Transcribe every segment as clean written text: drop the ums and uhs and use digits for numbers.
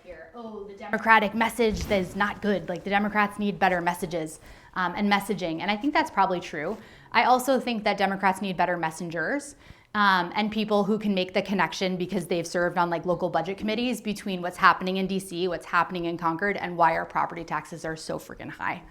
here, oh, the Democratic message is not good. Like the Democrats need better messages and messaging. And I think that's probably true. I also think that Democrats need better messengers and people who can make the connection because they've served on like local budget committees between what's happening in DC, what's happening in Concord, and why our property taxes are so freaking high.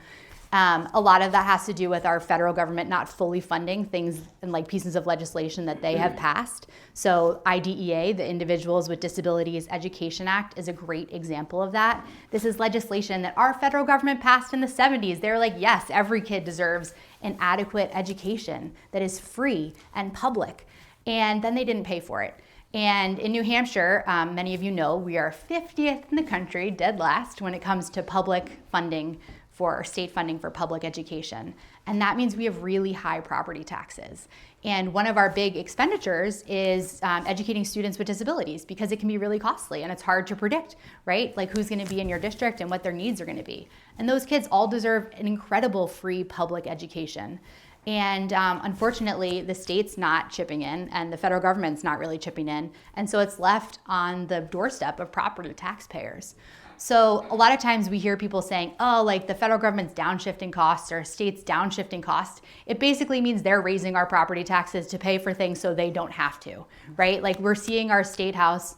A lot of that has to do with our federal government not fully funding things and like pieces of legislation that they have passed. So IDEA, the Individuals with Disabilities Education Act, is a great example of that. This is legislation that our federal government passed in the 70s. They were like, yes, every kid deserves an adequate education that is free and public. And then they didn't pay for it. And in New Hampshire, many of you know, we are 50th in the country, dead last, when it comes to public funding for state funding for public education. And that means we have really high property taxes. And one of our big expenditures is educating students with disabilities because it can be really costly and it's hard to predict, right? Like who's gonna be in your district and what their needs are gonna be. And those kids all deserve an incredible free public education. And unfortunately, the state's not chipping in and the federal government's not really chipping in. And so it's left on the doorstep of property taxpayers. So a lot of times we hear people saying, oh, like the federal government's downshifting costs or state's downshifting costs. It basically means they're raising our property taxes to pay for things so they don't have to, right? Like we're seeing our state house,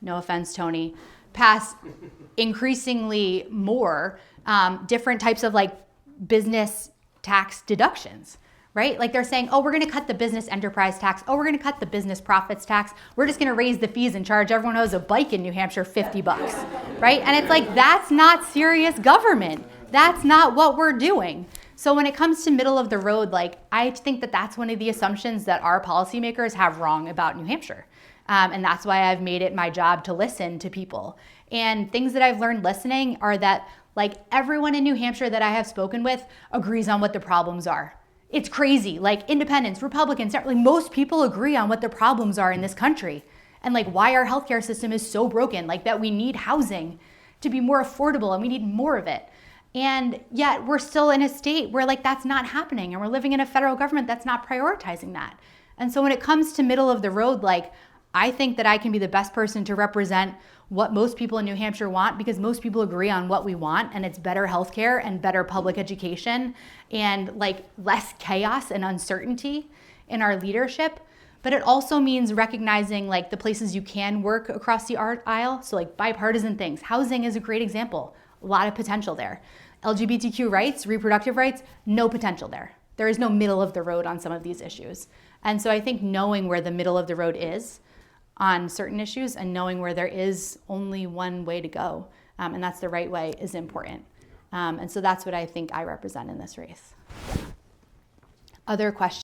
no offense, Tony, pass increasingly more different types of like business tax deductions. Right? Like they're saying, oh, we're going to cut the business enterprise tax. Oh, we're going to cut the business profits tax. We're just going to raise the fees and charge everyone who has a bike in New Hampshire $50, right? And it's like, that's not serious government. That's not what we're doing. So when it comes to middle of the road, like I think that that's one of the assumptions that our policymakers have wrong about New Hampshire. And that's why I've made it my job to listen to people. And things that I've learned listening are that like everyone in New Hampshire that I have spoken with agrees on what the problems are. It's crazy, like independents, Republicans, like most people agree on what the problems are in this country and like why our healthcare system is so broken, like that we need housing to be more affordable and we need more of it. And yet we're still in a state where like that's not happening and we're living in a federal government that's not prioritizing that. And so when it comes to middle of the road, like I think that I can be the best person to represent what most people in New Hampshire want because most people agree on what we want and it's better healthcare and better public education and like less chaos and uncertainty in our leadership. But it also means recognizing like the places you can work across the aisle. So like bipartisan things. Housing is a great example. A lot of potential there. LGBTQ rights, reproductive rights, no potential there. There is no middle of the road on some of these issues. And so I think knowing where the middle of the road is on certain issues and knowing where there is only one way to go, and that's the right way, is important. And so that's what I think I represent in this race. Other questions?